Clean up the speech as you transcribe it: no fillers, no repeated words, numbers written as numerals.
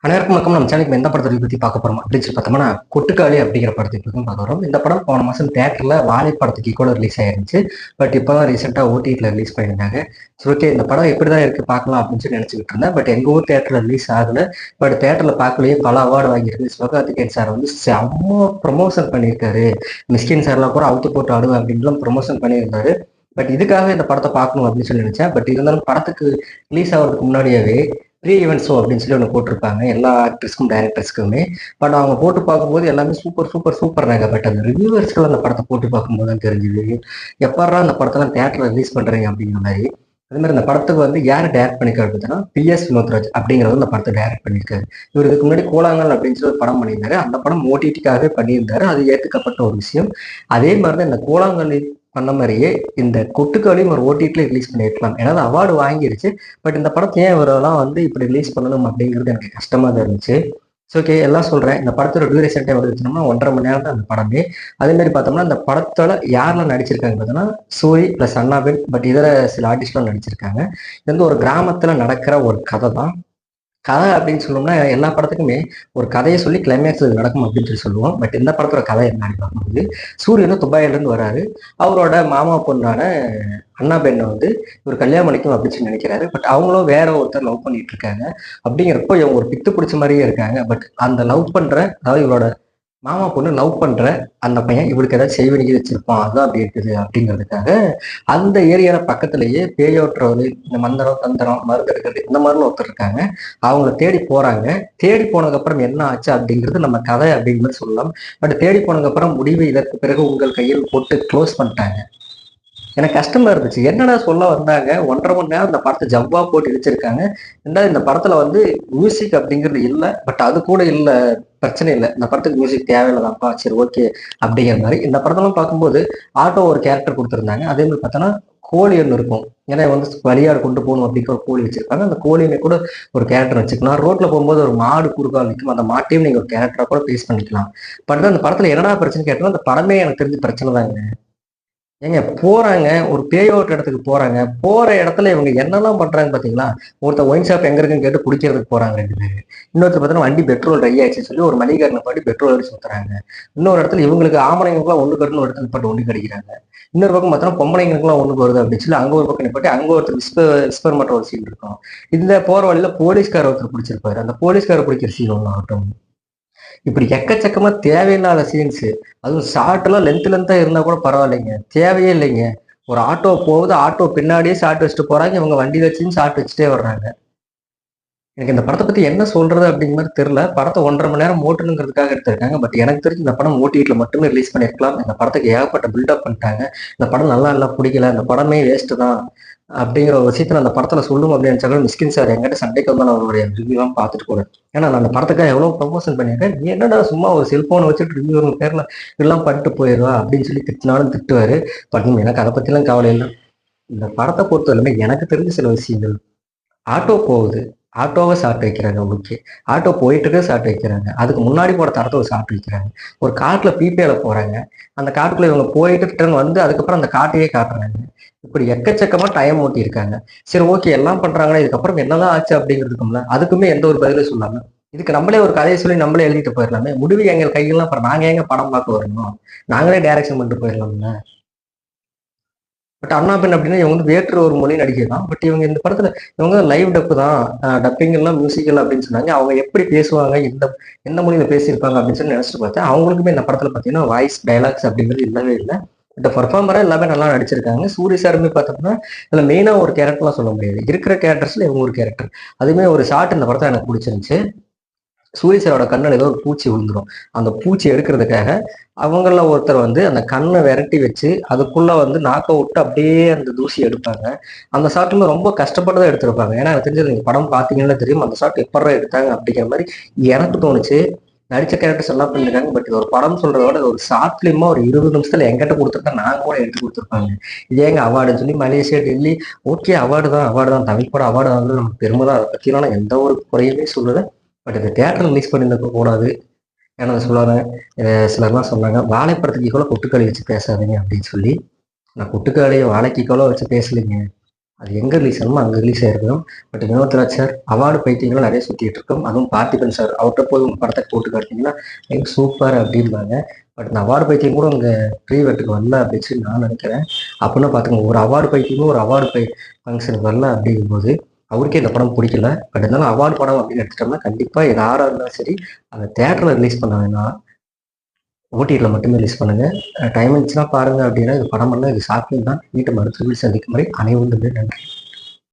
அனைவருக்கும் வணக்கம். நம்ம சேனலுக்கு எந்த படத்தை பற்றி பார்க்க போறோம் அப்படின்னு சொல்லி பார்த்தோம்னா, கொட்டுக்காளி அப்படிங்கிற படத்தை பற்றி பார்க்க வரோம். இந்த படம் போன மாதம் தேட்டரில் வாழை படத்துக்கு கூட ரிலீஸ் ஆயிருந்துச்சு. பட் இப்போ தான் ரீசெண்டாக ஓடிடியில் ரிலீஸ் பண்ணியிருந்தாங்க. சரி, ஓகே, இந்த படம் எப்படி தான் இருக்குது பார்க்கலாம் அப்படின்னு சொல்லி நினச்சிக்கிட்டு இருந்தேன். பட் எங்கள் ஊர் தேட்டரில் ரிலீஸ் ஆகலை. பட் தேட்டரில் பார்க்கலையே பல அவார்டு வாங்கியிருக்கு. சிவகார்த்திகேயன் சார் வந்து செம்ம ப்ரொமோஷன் பண்ணியிருக்காரு. மிஸ்கின் சார்லாம் கூட அவுத்து போட்டு ஆடுவேன் அப்படின்லாம் ப்ரொமோஷன் பண்ணியிருந்தாரு. பட் இதுக்காக இந்த படத்தை பார்க்கணும் அப்படின்னு சொல்லி நினைச்சேன். பட் இருந்தாலும் படத்துக்கு ரிலீஸ் ஆகிறதுக்கு முன்னாடியாவே ப்ரீ ஈவென்ட் ஷோ அப்படின்னு சொல்லி ஒன்று போட்டிருப்பாங்க எல்லா ஆக்டர்ஸ்க்கும் டைரக்டர்ஸ்க்குமே. பட் அவங்க போட்டு பார்க்கும்போது எல்லாமே சூப்பர் சூப்பர் சூப்பர்னாங்க. பட் அந்த ரிவ்யூவர்ஸ்கள் அந்த படத்தை போட்டு பார்க்கும்போது தான் தெரிஞ்சுது எப்படா அந்த படத்தெல்லாம் தேட்டரில் ரிலீஸ் பண்ணுறீங்க அப்படிங்கிற மாதிரி. அதே மாதிரி இந்த படத்துக்கு வந்து யார் டைரக்ட் பண்ணிருக்காரு பார்த்தீங்கன்னா PS வினோத்ராஜ் அப்படிங்கிறவர் இந்த படத்தை டைரக்ட் பண்ணியிருக்காரு. இவர் இதுக்கு முன்னாடி கோலாங்கல் அப்படின்னு சொல்லி ஒரு படம் பண்ணியிருந்தாரு. அந்த படம் ஓடிடிக்காகவே பண்ணியிருந்தாரு. அது ஏற்றுக்கப்பட்ட ஒரு விஷயம். அதே மாதிரி தான் இந்த கோலாங்கல் பண்ண மாதிரியே இந்த கொட்டுக்காலையும் ஒரு ஓடிடில ரிலீஸ் பண்ணியிருக்கலாம். ஏன்னா அவார்டு வாங்கிருச்சு. பட் இந்த படத்தை ஏன் இவரெல்லாம் வந்து இப்படி ரிலீஸ் பண்ணணும் அப்படிங்கிறது எனக்கு கஷ்டமா தான் இருந்துச்சு. ஸோ ஓகே, எல்லாம் சொல்றேன். இந்த படத்தோட டியூரேஷன் டைம் எடுத்துனோம்னா 1.5 மணி நேரம் தான் அந்த படமே. அதே மாதிரி பார்த்தோம்னா இந்த படத்தோட யாரெல்லாம் நடிச்சிருக்காங்க பார்த்தோம்னா சூரி பிளஸ் அண்ணாபென், பட் இதர சில ஆர்டிஸ்ட்லாம் நடிச்சிருக்காங்க. இது வந்து ஒரு கிராமத்துல நடக்கிற ஒரு கதை தான். கதை அப்படின்னு சொல்லணும்னா எல்லா படத்துக்குமே ஒரு கதையை சொல்லி கிளைமேக்ஸ் நடக்கும் அப்படின்னு சொல்லி சொல்லுவோம். பட் இந்த படத்தோட கதை என்ன அப்படின்னு பார்க்கும்போது, சூரியனும் துபாயிலேருந்து வராரு. அவரோட மாமா பொண்ணான அண்ணா பெண்ணை வந்து இவர் கல்யாணம் பண்ணிக்கும் அப்படின்னு சொல்லி நினைக்கிறாரு. பட் அவங்களும் வேற ஒருத்தர் லவ் பண்ணிட்டு இருக்காங்க. அப்படிங்கிறப்போ இவங்க ஒரு பித்து பிடிச்ச மாதிரியே இருக்காங்க. பட் அந்த லவ் பண்ற, அதாவது இவரோட மாமா பொண்ணு லவ் பண்ற அந்த பையன் இவளுக்கு ஏதாவது செய்வனிக்கு வச்சிருப்பான், அதுதான் அப்படி இருக்குது அப்படிங்கிறதுக்காக அந்த ஏரியால பக்கத்திலேயே பேயோட்டுறவர், இந்த மந்திரம் தந்திரம் மருந்து எடுக்கிறது இந்த மாதிரிலாம் ஒருத்தர் இருக்காங்க. அவங்கள தேடி போறாங்க. தேடி போனதுக்கு அப்புறம் என்ன ஆச்சு அப்படிங்கிறது நம்ம கதை அப்படிங்கிறது சொல்லலாம். பட் தேடி போனதுக்கு அப்புறம் முடிவு இதற்கு பிறகு உங்கள் கையில் போட்டு க்ளோஸ் பண்ணிட்டாங்க. எனக்கு கஷ்டமா இருந்துச்சு. என்னடா சொல்ல வந்தாங்க? 1.5 மணி நேரம் இந்த படத்தை ஜவ்வா போட்டு இடிச்சிருக்காங்க. ரெண்டாவது இந்த படத்துல வந்து மியூசிக் அப்படிங்கிறது இல்லை. பட் அது கூட இல்லை, பிரச்சனை இல்லை. இந்த படத்துக்கு மியூசிக் தேவையில்லைதான்ப்பா, சரி ஓகே அப்படிங்கிற மாதிரி. இந்த படத்தெல்லாம் பார்க்கும்போது ஆட்டோ ஒரு கேரக்டர் கொடுத்துருந்தாங்க. அதே மாதிரி பார்த்தோன்னா கோழி ஒன்று இருக்கும். ஏன்னா வந்து வழியாடு கொண்டு போகணும் அப்படிங்கிற ஒரு கோழி வச்சிருப்பாங்க. அந்த கோழியுமே கூட ஒரு கேரக்டர் வச்சுக்கலாம். ரோட்ல போகும்போது ஒரு மாடு குறுக்கால் நிற்கும். அந்த மாட்டையும் நீங்க ஒரு கேரக்டரா கூட பேஸ் பண்ணிக்கலாம். பட் அந்த படத்துல என்னடா பிரச்சனை கேட்டோம்னா அந்த படமே எனக்கு தெரிஞ்ச பிரச்சனை தாங்க. ஏங்க போறாங்க, ஒரு பேயோட்ட இடத்துக்கு போறாங்க. போற இடத்துல இவங்க என்னெல்லாம் பண்றாங்க பாத்தீங்களா? ஒருத்தன் ஒயின் ஷாப் எங்க இருக்குன்னு கேட்டு குடிக்கிறதுக்கு போறாங்க 2 பேரு. இன்னொருத்தர் பார்த்தீங்கன்னா வண்டி பெட்ரோல் ட்ரை ஆயிடுச்சுன்னு சொல்லி ஒரு மளிகைக்காரனை பாட்டி பெட்ரோல் அடிச்சு ஊத்துறாங்க. இன்னொரு இடத்துல இவங்களுக்கு ஆம்பளைங்களுக்குலாம் ஒண்ணு கட்டுன்னு ஒரு இடத்துல பாட்டு ஒண்ணு கடிக்கிறாங்க. இன்னொரு பக்கம் பார்த்தோன்னா பொம்பளைங்களுக்குலாம் ஒண்ணுக்கு வருது அப்படின்னு சொல்லி அங்க ஒரு பக்கம் நிப்பாட்டி அங்க ஒருத்தர் விஸ்பர் மட்டும் ஒரு சீன் இருக்கும். இதுல போற வழியில போலீஸ்கார ஒருத்தர் பிடிச்சிருப்பாரு. அந்த போலீஸ்கார பிடிக்கிற சீன் ஒண்ணு ஆகட்டும். இப்படி எக்கச்சக்கமா தேவையில்லாத சீன்ஸ். அதுவும் ஷார்ட் எல்லாம் லென்த்தா இருந்தா கூட பரவாயில்லைங்க. தேவையே இல்லைங்க. ஒரு ஆட்டோ போகுது, ஆட்டோ பின்னாடியே ஷார்ட் வச்சுட்டு போறாங்க. இவங்க வண்டி வச்சு ஷார்ட் வச்சுட்டே வர்றாங்க. எனக்கு இந்த படத்தை பத்தி என்ன சொல்றது அப்படிங்கிற மாதிரி தெரியல. படத்தை 1.5 மணி நேரம் ஓட்டணுங்கிறதுக்காக எடுத்திருக்காங்க. பட் எனக்கு தெரிஞ்சு இந்த படம் ஓடிடில மட்டுமே ரிலீஸ் பண்ணிருக்கலாம். இந்த படத்துக்கு ஏகப்பட்ட பில்டப் பண்ணிட்டாங்க. இந்த படம் நல்லா இல்ல, பிடிக்கல, இந்த படமே வேஸ்ட் தான் அப்படிங்கிற ஒரு விஷயத்துல அந்த படத்துல சொல்லும் அப்படின்னு நினைச்சாலும் மிஸ்கின் சார் எங்கிட்ட சண்டைக்கு வந்து அவருடைய ரிவ்யூலாம் பார்த்துட்டு போறேன். ஏன்னா நான் அந்த படத்துக்காக எவ்வளவு ப்ரமோஷன் பண்ணியிருக்கேன். நீ என்னடா சும்மா ஒரு செல்போனை வச்சுட்டு ரிவ்யூ பேர்ல இதெல்லாம் பண்ணிட்டு போயிடுவா அப்படின்னு சொல்லி திட்டினாலும் திட்டுவாரு. பட் எனக்கு அதை பத்திலாம் கவலை இல்லை. இந்த படத்தை பொறுத்தவரையுமே எனக்கு தெரிஞ்ச சில விஷயங்கள். ஆட்டோ போகுது, ஆட்டோவை ஷார்ட் வைக்கிறாங்க. ஓகே, ஆட்டோ போயிட்டு இருக்க ஷார்ட் வைக்கிறாங்க. அதுக்கு முன்னாடி போற தரத்தை ஒரு ஷார்ட் வைக்கிறாங்க. ஒரு காட்டுல பிபேல போறாங்க. அந்த காட்டுக்குள்ள இவங்க போயிட்டு ரிட்டர்ன் வந்து அதுக்கப்புறம் அந்த காட்டையே காட்டுறாங்க. இப்படி எக்கச்சக்கமா டைம் ஓட்டி இருக்காங்க. சரி ஓகே, எல்லாம் பண்றாங்களே, இதுக்கப்புறம் என்னதான் ஆச்சு அப்படிங்கிறதுக்கும்ல அதுக்குமே எந்த ஒரு பதிலும் சொல்லாம இதுக்கு நம்மளே ஒரு கதையை சொல்லி நம்மளே எழுதிட்டு போயிடலாமே. முடிவு எங்க கையெல்லாம் அப்புறம் நாங்க எங்க படம் பார்க்க வரணும்? நாங்களே டைரக்ஷன் பண்ணிட்டு போயிடலாம்ல. பட் அண்ணா பெண் அப்படின்னா இவங்க வந்து வேற்று ஒரு மொழி நடிகை தான். பட் இவங்க இந்த படத்துல இவங்க லைவ் டப்பு தான், டப்பிங் எல்லாம் மியூசிக்கல் அப்படின்னு சொன்னாங்க. அவங்க எப்படி பேசுவாங்க, எந்த மொழியில பேசியிருப்பாங்க அப்படின்னு சொல்லி நினைச்சிட்டு பார்த்தேன். அவங்களுக்குமே இந்த படத்துல பாத்தீங்கன்னா வாய்ஸ் டைலாக்ஸ் அப்படிங்கிறது இல்லவே இல்லை. பட் பர்ஃபார்மரா எல்லாமே நல்லா நடிச்சிருக்காங்க. சூரிய சாருமே பார்த்தோம்னா இதுல மெயினா ஒரு கேரக்டர்லாம் சொல்ல முடியாது. இருக்கிற கேரக்டர்ஸ்ல இவங்க ஒரு கேரக்டர். அதுவுமே ஒரு ஷார்ட் இந்த படத்தை எனக்கு பிடிச்சிருந்துச்சு. சூரிய சாரோட கண்ணில் ஏதோ ஒரு பூச்சி விழுந்துரும். அந்த பூச்சி எடுக்கிறதுக்காக அவங்கள ஒருத்தர் வந்து அந்த கண்ணை விரட்டி வச்சு அதுக்குள்ள வந்து நாக்க விட்டு அப்படியே அந்த தூசி எடுப்பாங்க. அந்த ஷாட்டுமே ரொம்ப கஷ்டப்பட்டு தான் எடுத்திருப்பாங்க. ஏன்னா எனக்கு தெரிஞ்சது நீங்க படம் பார்த்தீங்கன்னா தெரியும் அந்த ஷாட் எப்படா எடுத்தாங்க அப்படிங்கிற மாதிரி எனக்கு தோணுச்சு. நடிச்ச கேரக்டர்ஸ் எல்லாம் பண்ணிருக்காங்க. பட் இது ஒரு படம் சொல்றத விட ஒரு ஷார்ட் பிலிமா ஒரு 20 நிமிஷத்துல எங்கிட்ட கொடுத்துருக்கா நாங்க கூட எடுத்து கொடுத்துருப்பாங்க. இதே எங்க அவார்டுன்னு சொல்லி மலேசியா டெல்லி ஓகே, அவார்டு தான் தமிழ் படம் அவார்டு வாங்குறது நமக்கு பெருமை தான். அதை பத்திலாம் நான் எந்த ஒரு குறையுமே சொல்லுவேன். பட் இந்த தேட்டர் ரிலீஸ் பண்ணியிருக்க கூடாது. ஏன்னா சொல்லுவாங்க, சிலர்லாம் சொன்னாங்க வாழைப்படத்துக்கு கூட கொட்டுக்களி வச்சு பேசாதீங்க அப்படின்னு சொல்லி. நான் கொட்டுக்காளியை வாழைக்கு கூட வச்சு பேசலைங்க. அது எங்கே ரிலீஸ் ஆகணுமோ அங்கே ரிலீஸ் ஆகிருக்கணும். பட் வினோத்ராஜ் சார் அவார்டு பைத்தியங்களும் நிறைய சுற்றிட்டு இருக்கோம். அதுவும் பார்த்திபன் சார் அவர்கிட்ட போய் உங்கள் படத்தை போட்டு காட்டிங்கன்னா சூப்பர் அப்படின்பாங்க. பட் இந்த அவார்டு பைத்தியம் கூட உங்கள் ப்ரீவெட்டுக்கு வரல அப்படின்னு சொல்லி நான் நினைக்கிறேன். அப்படின்னா பார்த்துங்க, ஒரு அவார்டு பைத்தியமும் ஒரு அவார்டு ஃபங்க்ஷனுக்கு வரல அப்படிங்கும்போது அவருக்கே இந்த படம் பிடிக்கல. பட் இருந்தாலும் அவார்டு படம் அப்படின்னு எடுத்துட்டோம்னா கண்டிப்பாக இது யாராக இருந்தாலும் சரி அந்த தேட்டரில் ரிலீஸ் பண்ண வேணாம், ஓடிடியில் மட்டுமே ரிலீஸ் பண்ணுங்கள். டைம் இருந்துச்சுன்னா பாருங்கள். அப்படின்னா இது படம் பண்ணால் இது சாத்தியம் தான். வீட்டு மருத்துவர்கள் சந்திக்கும் முறை அனைவரும் நன்றி.